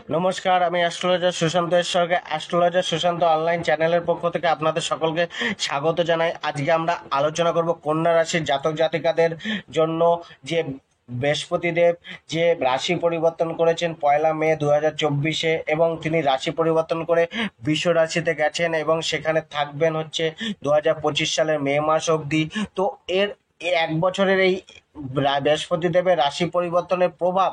নমস্কার, আমি অ্যাস্ট্রোলজার সুশান্ত ঈশ্বরকে অ্যাস্ট্রোলজার সুশান্ত অনলাইন চ্যানেলের পক্ষ থেকে আপনাদের সকলকে স্বাগত জানাই। আজকে আমরা আলোচনা করব কন্যা রাশির জাতক জাতিকাদের জন্য যে বৃহস্পতিদেব যে রাশি পরিবর্তন করেছেন 1 মে 2024 এবং তিনি রাশি পরিবর্তন করে বৃষ রাশিতে গেছেন এবং সেখানে থাকবেন হচ্ছে 2025 সালের মে মাস অবধি। তো এর এই এক বছরের এই বৃহস্পতিদেবের রাশি পরিবর্তনের প্রভাব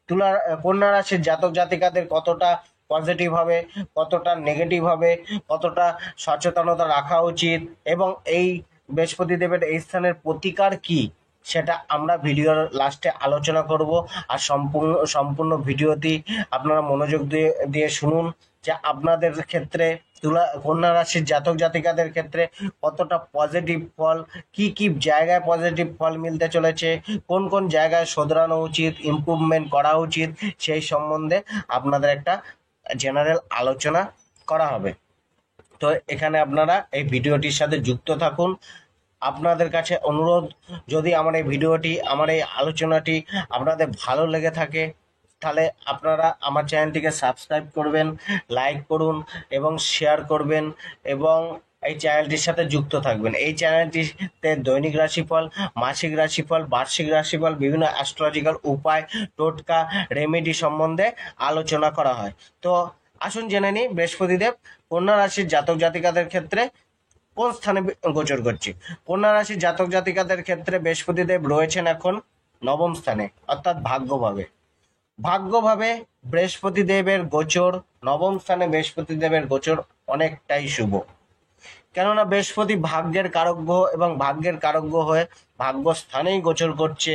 তুলা কন্যা রাশির জাতক জাতিকাদের কতটা পজিটিভ হবে, কতটা নেগেটিভ হবে, কতটা সচেতনতা রাখা উচিত এবং এই বৃহস্পতি দেবের এই স্থানের প্রতিকার কি, সেটা আমরা ভিডিওর লাস্টে আলোচনা করব। আর সম্পূর্ণ ভিডিওটি আপনারা মনোযোগ দিয়ে দিয়ে শুনুন যে আপনাদের ক্ষেত্রে কন্যা রাশির জাতক জাতিকাদের ক্ষেত্রে কতটা পজিটিভ ফল, কি কি জায়গায় পজিটিভ ফল মিলতে চলেছে, কোন কোন জায়গায় শোধরানো উচিত, ইমপ্রুভমেন্ট করা উচিত, সেই সম্বন্ধে আপনাদের একটা জেনারেল আলোচনা করা হবে। তো এখানে আপনারা এই ভিডিওটির সাথে যুক্ত থাকুন। আপনাদের কাছে অনুরোধ, যদি আমার এই ভিডিওটি, আমার এই আলোচনাটি আপনাদের ভালো লেগে থাকে তাহলে আপনারা আমার চ্যানেলটিকে সাবস্ক্রাইব করবেন, লাইক করুন এবং শেয়ার করবেন এবং এই চ্যানেলটির সাথে যুক্ত থাকবেন। এই চ্যানেলটিতে দৈনিক রাশিফল, মাসিক রাশিফল, বার্ষিক রাশিফল, বিভিন্ন অ্যাস্ট্রোলজিক্যাল উপায়, টোটকা, রেমেডি সম্বন্ধে আলোচনা করা হয়। তো আসুন জেনে নিই বৃহস্পতিদেব কন্যা রাশির জাতক জাতিকাদের ক্ষেত্রে কোন স্থানে গোচর করছে। কন্যা রাশির জাতক জাতিকাদের ক্ষেত্রে বৃহস্পতিদেব রয়েছেন এখন নবম স্থানে, অর্থাৎ ভাগ্যভাবে। ভাগ্যভাবে বৃহস্পতিদেবের গোচর, নবম স্থানে বৃহস্পতিদেবের গোচর অনেকটাই শুভ। কেননা বৃহস্পতি ভাগ্যের কারক গ্রহ এবং ভাগ্যের কারক গ্রহ হয়ে ভাগ্য স্থানেই গোচর করছে।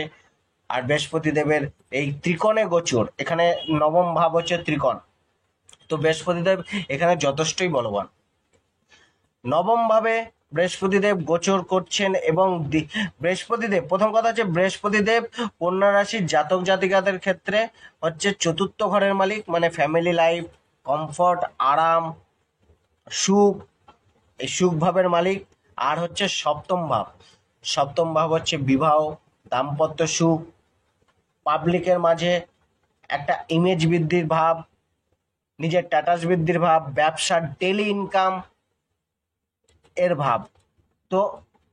আর বৃহস্পতিদেবের এই ত্রিকোণে গোচর, এখানে নবম ভাব হচ্ছে ত্রিকোণ, তো বৃহস্পতিদেব এখানে যথেষ্টই বলবান। নবম ভাবে বৃহস্পতিদেব গোচর করছেন এবং বৃহস্পতিদেব, প্রথম কথা হচ্ছে বৃহস্পতিদেব কন্যা রাশির জাতক জাতিকাদের ক্ষেত্রে হচ্ছে চতুর্থ ঘরের মালিক, মানে ফ্যামিলি লাইফ, কমফর্ট, আরাম, সুখ, এই সুখ ভাবের মালিক। আর হচ্ছে সপ্তম ভাব, সপ্তম ভাব হচ্ছে বিবাহ, দাম্পত্য সুখ, পাবলিকের মাঝে একটা ইমেজ বৃদ্ধির ভাব, নিজের স্ট্যাটাস বৃদ্ধির ভাব, ব্যবসার ডেলি ইনকাম এর ভাব। তো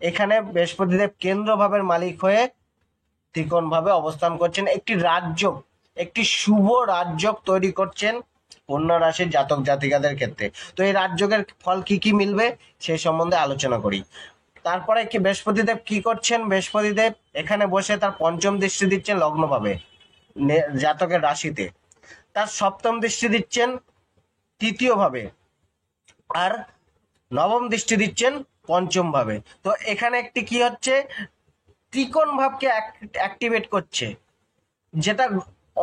এখানে বৃহস্পতিদেব কেন্দ্র ভাবের মালিক হয়ে ত্রিকোণ ভাবে অবস্থান করছেন, একটি রাজ্য, একটি শুভ রাজ্য তৈরি করছেন কন্যা রাশির জাতক জাতিকাদের ক্ষেত্রে। তো এই রাজ্যের ফল কি কি মিলবে সেই সম্বন্ধে আলোচনা করি। তারপরে কি বৃহস্পতিদেব কি করছেন, বৃহস্পতিদেব এখানে বসে তার পঞ্চম দৃষ্টি দিচ্ছেন লগ্নভাবে, জাতকের রাশিতে। তার সপ্তম দৃষ্টি দিচ্ছেন তৃতীয় ভাবে, আর নবম দৃষ্টি দিচ্ছেন পঞ্চম ভাবে। তো এখানে একটি কি হচ্ছে, ত্রিকোণ ভাবকে অ্যাক্টিভেট করছে, যেটা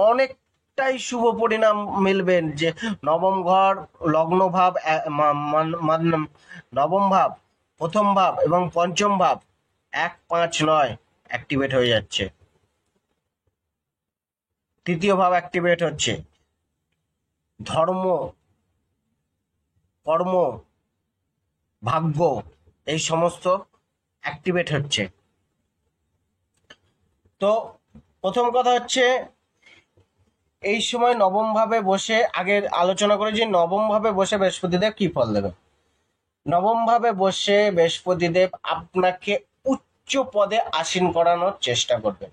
অনেকটাই শুভ পরিণাম মিলবেন। যে নবম ঘর, লগ্ন ভাব, নবম ভাব, প্রথম ভাব এবং পঞ্চম ভাব 1, 5, 9 অ্যাক্টিভেট হয়ে যাচ্ছে, তৃতীয় ভাব অ্যাক্টিভেট হচ্ছে, ধর্ম, কর্ম, ভাগ্য, এই সমস্ত অ্যাক্টিভেট হচ্ছে। তো প্রথম কথা হচ্ছে এই সময় নবম ভাবে বসে, আগে আলোচনা করে যে নবম ভাবে বসে বৃহস্পতিদেব কি ফল দেবে। নবম ভাবে বসে বৃহস্পতিদেব আপনাকে উচ্চ পদে আসীন করানোর চেষ্টা করবেন।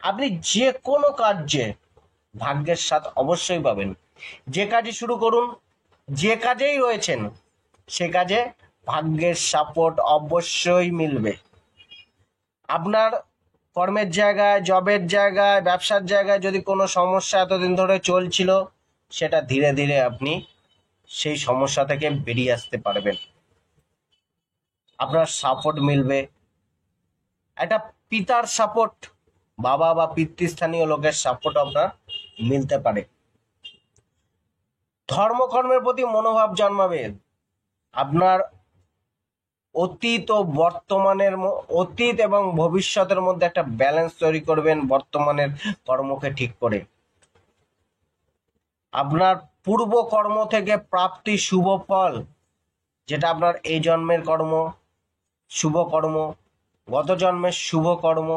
আপনি যে কোনো কার্যে ভাগ্যের সাথ অবশ্যই পাবেন। যে কাজে শুরু করুন, যে কাজেই রয়েছেন, সে কাজে ভাগ্যের সাপোর্ট অবশ্যই মিলবে। আপনার কর্মের জায়গায়, জবের জায়গায়, ব্যবসার জায়গায় যদি কোনো সমস্যা এতদিন ধরে চলছিল, সেটা ধীরে ধীরে আপনি সেই সমস্যা থেকে বেরিয়ে আসতে পারবেন। আপনার সাপোর্ট মিলবে, একটা পিতার সাপোর্ট, বাবা বা পিতৃস্থানীয় লোকের সাপোর্ট আপনার মিলতে পারে। ধর্মকর্মের প্রতি মনোভাব জন্মাবে। আপনার অতীত ও বর্তমানের, অতীত এবং ভবিষ্যতের মধ্যে একটা ব্যালেন্স তৈরি করবেন বর্তমানের কর্মকে ঠিক করে। আপনার পূর্ব কর্ম থেকে প্রাপ্তি শুভ ফল, যেটা আপনার এই জন্মের কর্ম, শুভ কর্ম, গত জন্মের শুভ কর্ম,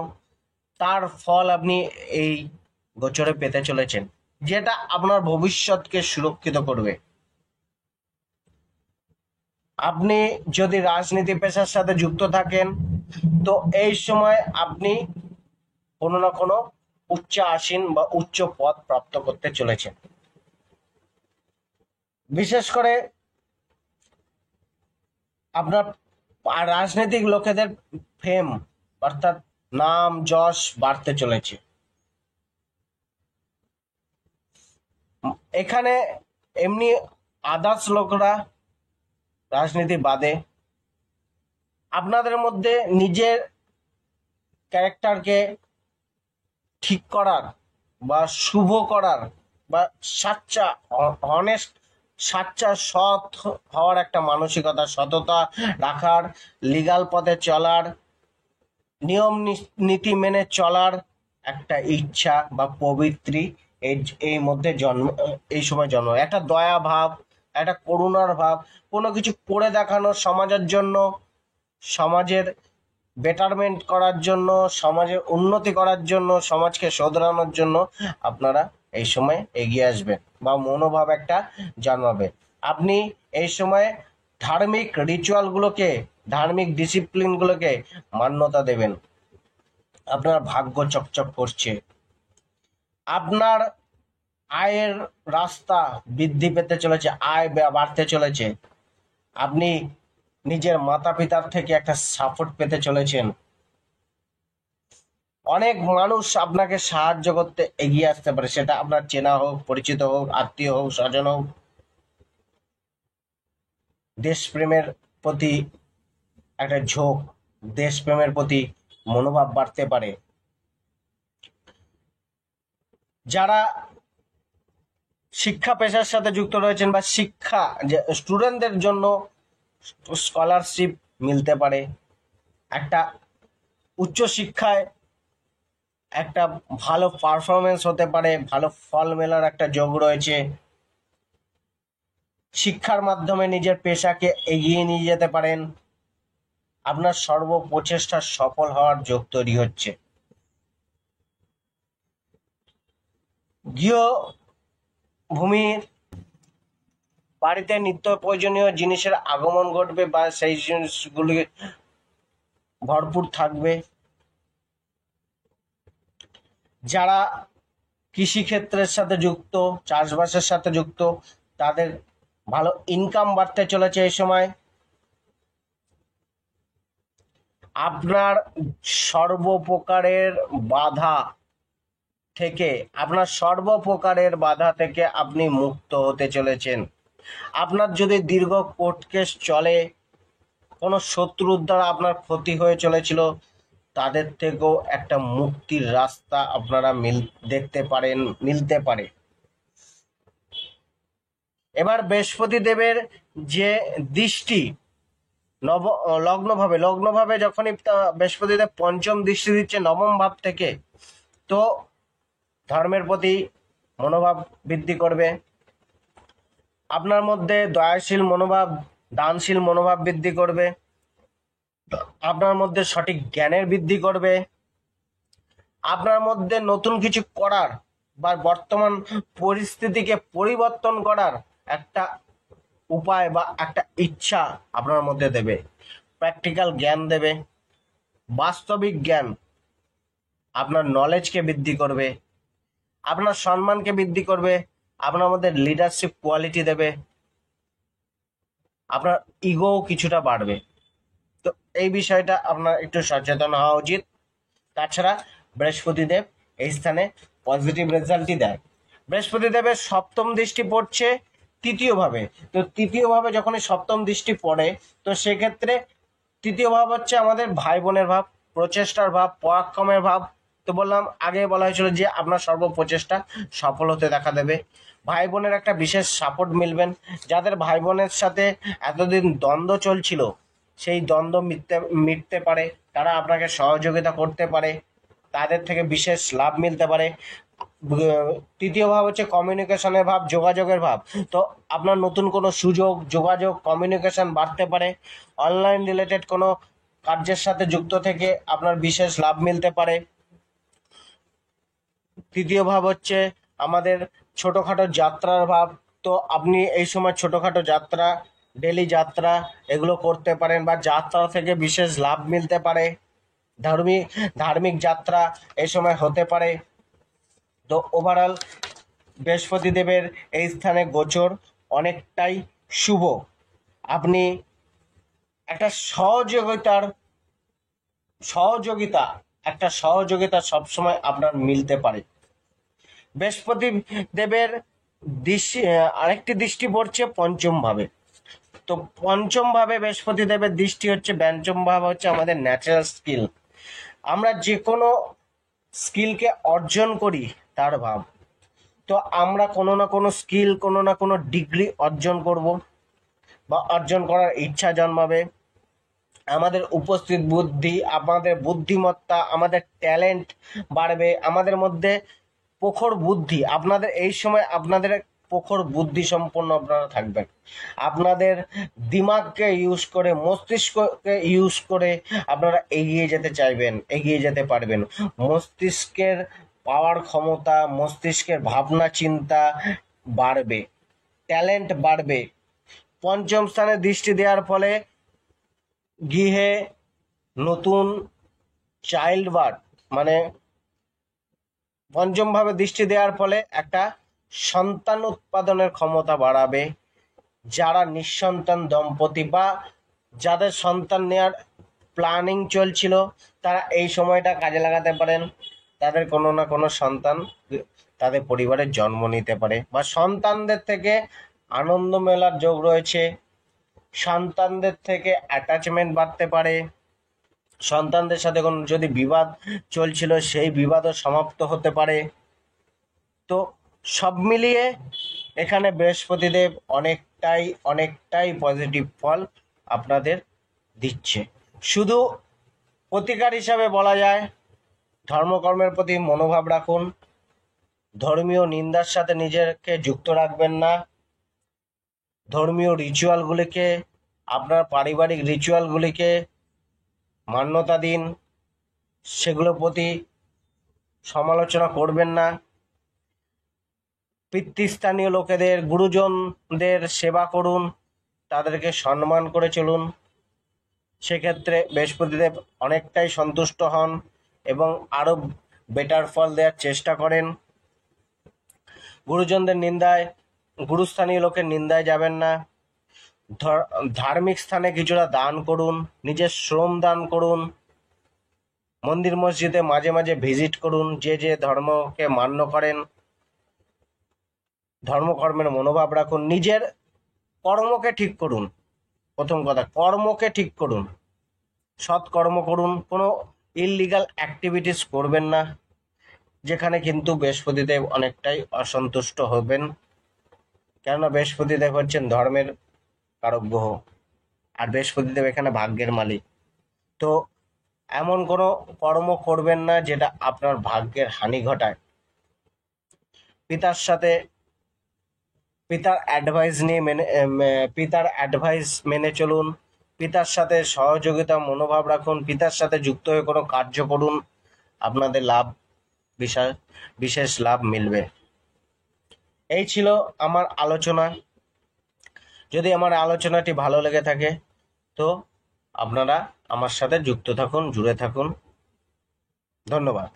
তার ফল আপনি এই গোচরে পেতে চলেছেন। যেটা আপনার ভবিষ্যৎকে সুরক্ষিত করবে। আপনি যদি রাজনীতি পেশার সাথে যুক্ত থাকেন, তো এই সময় আপনি কোনো না কোনো উচ্চ আসীন বা উচ্চ পদ প্রাপ্ত করতে চলেছেন। বিশেষ করে আপনার রাজনৈতিক লোকেদের ফেম অর্থাৎ নাম যশ বাড়তে চলেছে। এখানে এমনি আদার্স লোকরা রাজনীতি বাদে আপনাদের মধ্যে নিজের ক্যারেক্টারকে ঠিক করার বা শুভ করার বা অনেস্ট সৎ হওয়ার একটা মানসিকতা, সততা রাখার, লিগাল পথে চলার, নিয়ম নীতি মেনে চলার একটা ইচ্ছা বা প্রবৃত্তি এই এই মধ্যে জন্ম, এই সময় জন্ম, একটা দয়া ভাব, একটা করুণার ভাব, কোনো কিছু করে দেখানো, সমাজের জন্য, সমাজের বেটারমেন্ট করার জন্য, সমাজের উন্নতি করার জন্য, সমাজকে শোধরানোর জন্য আপনারা এই সময় এগিয়ে আসবেন বা মনোভাব একটা জন্মাবে। আপনি এই সময় ধার্মিক রিচুয়ালগুলোকে, ধার্মিক ডিসিপ্লিনগুলোকে মান্যতা দেবেন। আপনার ভাগ্য চকচক করছে, আপনার আয়ের রাস্তা বৃদ্ধি পেতে চলেছে, আয় বাড়তে চলেছে, আপনি নিজের মাতা পিতার থেকে একটা সাপোর্ট পেতে চলেছেন। অনেক মানুষ আপনাকে সাহায্য করতে এগিয়ে আসতে পারে, সেটা আপনার চেনা হোক, পরিচিত হোক, আত্মীয় হোক, স্বজন হোক। দেশপ্রেমের প্রতি একটা ঝোঁক, দেশপ্রেমের প্রতি মনোভাব বাড়তে পারে। যারা শিক্ষা পেশার সাথে যুক্ত রয়েছেন বা শিক্ষা, যে স্টুডেন্টদের জন্য স্কলারশিপ মিলতে পারে, একটা উচ্চ শিক্ষায় একটা ভালো পারফরমেন্স হতে পারে, ভালো ফল মেলার একটা যোগ রয়েছে। শিক্ষার মাধ্যমে নিজের পেশাকে এগিয়ে নিয়ে যেতে পারেন। আপনার সর্ব প্রচেষ্টা সফল হওয়ার যোগ তৈরি হচ্ছে। গৃহভূমির বাড়িতে নিত্য প্রয়োজনীয় জিনিসের আগমন ঘটবে বা সেই জিনিসগুলি ভরপুর থাকবে। যারা কৃষিক্ষেত্রের সাথে যুক্ত, চাষবাসের সাথে যুক্ত, তাদের ভালো ইনকাম বাড়তে চলেছে এই সময়। আপনার সর্বপ্রকারের বাধা থেকে, আপনি মুক্ত হতে চলেছেন। আপনার যদি দীর্ঘ কোর্ট কেস চলে, কোনো শত্রুর দ্বারা আপনার ক্ষতি হয়ে চলেছিল, তাদের থেকেও একটা মুক্তির রাস্তা আপনারা মিলতে পারে। এবার বৃহস্পতি দেবের যে দৃষ্টি লগ্নভাবে যখনই বৃহস্পতি দেব পঞ্চম দৃষ্টি দিচ্ছে নবম ভাব থেকে, তো ধর্মের প্রতি মনোভাব বৃদ্ধি করবে। আপনার মধ্যে দয়াশীল মনোভাব, দানশীল মনোভাব বৃদ্ধি করবে। আপনার মধ্যে সঠিক জ্ঞানের বৃদ্ধি করবে। আপনার মধ্যে নতুন কিছু করার বা বর্তমান পরিস্থিতিকে পরিবর্তন করার একটা উপায় বা একটা ইচ্ছা আপনার মধ্যে দেবে। প্র্যাকটিক্যাল জ্ঞান দেবে, বাস্তবিক জ্ঞান আপনার নলেজকে বৃদ্ধি করবে, আপনার সম্মানকে বৃদ্ধি করবে, আপনার মধ্যে লিডারশিপ কোয়ালিটি দেবে, আপনার ইগোও কিছুটা বাড়বে। তো এই বিষয়টা আপনার একটু সচেতন হওয়া উচিত। তাছাড়া বৃহস্পতিদেব এই স্থানে পজিটিভ রেজাল্টই দেয়। বৃহস্পতি দেবের সপ্তম দৃষ্টি পড়ছে তৃতীয় ভাবে। তো তৃতীয় ভাবে যখনই সপ্তম দৃষ্টি পড়ে, তো সেক্ষেত্রে তৃতীয় ভাব হচ্ছে আমাদের ভাই বোনের ভাব, প্রচেষ্টার ভাব, পরাক্রমের ভাব। তো আগে বলা হয়েছিল যে আপনার সর্ব প্রচেষ্টা সফল হতে দেখা দেবে। ভাই বোনের একটা বিশেষ সাপোর্ট মিলবেন। যাদের ভাই বোনের সাথে এতদিন দ্বন্দ্ব চলছিল, সেই দ্বন্দ্ব মিটতে পারে, তারা আপনাকে সহযোগিতা করতে পারে, তাদের থেকে বিশেষ লাভ মিলতে পারে। তৃতীয় ভাব হচ্ছে কমিউনিকেশনের ভাব, যোগাযোগের ভাব। তো আপনার নতুন কোনো সুযোগ, যোগাযোগ, কমিউনিকেশন বাড়তে পারে। অনলাইন রিলেটেড কোনো কার্যের সাথে যুক্ত থেকে আপনার বিশেষ লাভ মিলতে পারে। তৃতীয় ভাব হচ্ছে আমাদের ছোটোখাটো যাত্রার ভাব, তো আপনি এই সময় ছোটোখাটো যাত্রা, ডেলি যাত্রা এগুলো করতে পারেন, বা যাত্রা থেকে বিশেষ লাভ মিলতে পারে। ধার্মিক ধার্মিক যাত্রা এই সময় হতে পারে। তো ওভারঅল বৃহস্পতি দেবের এই স্থানে গোচর অনেকটাই শুভ। আপনি একটা সহযোগিতা একটা সহযোগিতা সবসময় আপনার মিলতে পারে। বৃহস্পতি দেবের দৃষ্টি, আরেকটি দৃষ্টি পড়ছে পঞ্চম ভাবে। তো পঞ্চম ভাবে বৃহস্পতি দেবের দৃষ্টি হচ্ছে, পঞ্চম ভাব হচ্ছে আমাদের ন্যাচারাল স্কিল। আমরা যে কোনো স্কিলকে অর্জন করি তার ভাব। তো আমরা কোনো না কোনো স্কিল, কোনো না কোনো ডিগ্রি অর্জন করব, বা অর্জন করার ইচ্ছা জন্মাবে। আমাদের উপস্থিত বুদ্ধি, আমাদের বুদ্ধিমত্তা, আমাদের ট্যালেন্ট বাড়বে, আমাদের মধ্যে প্রখর বুদ্ধি। আপনাদের এই সময় আপনাদের প্রখর বুদ্ধি সম্পন্ন আপনারা থাকবেন। আপনাদের দিমাগকে ইউজ করে, মস্তিষ্ককে ইউজ করে আপনারা এগিয়ে যেতে চাইবেন, এগিয়ে যেতে পারবেন। মস্তিষ্কের পাওয়ার ক্ষমতা, মস্তিষ্কের ভাবনা চিন্তা বাড়বে, ট্যালেন্ট বাড়বে। পঞ্চম স্থানে দৃষ্টি দেওয়ার ফলে গৃহে নতুন চাইল্ড বার্থ, মানে পঞ্চম ভাবে দৃষ্টি দেওয়ার ফলে একটা সন্তান উৎপাদনের ক্ষমতা বাড়াবে। যারা নিঃসন্তান দম্পতি বা যাদের সন্তান নেওয়ার প্ল্যানিং চলছিল, তারা এই সময়টা কাজে লাগাতে পারেন। তাদের কোনো না কোনো সন্তান তাদের পরিবারের জন্ম নিতে পারে, বা সন্তানদের থেকে আনন্দ মেলার যোগ রয়েছে। সন্তানদের থেকে অ্যাটাচমেন্ট বাড়তে পারে। সন্তানদের সাথে কোনো যদি বিবাদ চলছিল, সেই বিবাদও সমাপ্ত হতে পারে। তো সব মিলিয়ে এখানে বৃহস্পতিদেব অনেকটাই পজিটিভ ফল আপনাদের দিচ্ছে। শুধু প্রতিকার হিসাবে বলা যায়, ধর্মকর্মের প্রতি মনোভাব রাখুন। ধর্মীয় নিন্দার সাথে নিজেকে যুক্ত রাখবেন না। ধর্মীয় রিচুয়ালগুলিকে, আপনার পারিবারিক রিচুয়ালগুলিকে মান্যতা দিন, সেগুলোর প্রতি সমালোচনা করবেন না। পিতৃস্থানীয় লোকেদের, গুরুজনদের সেবা করুন, তাদেরকে সম্মান করে চলুন। সেক্ষেত্রে বৃহস্পতিদেব অনেকটাই সন্তুষ্ট হন এবং আরও বেটার ফল দেওয়ার চেষ্টা করেন। গুরুজনদের নিন্দায়, গুরুস্থানীয় লোকের নিন্দায় যাবেন না। ধার্মিক স্থানে কিছুটা দান করুন, নিজের শ্রম দান করুন। মন্দির মসজিদে মাঝে মাঝে ভিজিট করুন। যে যে ধর্মকে মান্য করেন, ধর্মকর্মের মনোভাব রাখুন। নিজের কর্মকে ঠিক করুন। প্রথম কথা, কর্মকে ঠিক করুন, সৎ কর্ম করুন। কোনো ইললিগাল অ্যাক্টিভিটিস করবেন না, যেখানে কিন্তু বৃহস্পতিদেব অনেকটাই অসন্তুষ্ট হবেন। কেননা বৃহস্পতিদেব হচ্ছেন ধর্মের কারক গ্রহ, আর বৃহস্পতিদেব এখানে ভাগ্যের মালিক। তো এমন কোনো কর্ম করবেন না যেটা আপনার ভাগ্যের হানি ঘটায়। পিতার অ্যাডভাইস মেনে চলুন। পিতার সাথে সহযোগিতা মনোভাব রাখুন। পিতার সাথে যুক্ত হয়ে কোনো কার্য করুন, আপনাদের বিশেষ লাভ মিলবে। এই ছিল আমার আলোচনা। যদি আমার আলোচনাটি ভালো লেগে থাকে, তো আপনারা আমার সাথে যুক্ত থাকুন, জুড়ে থাকুন। ধন্যবাদ।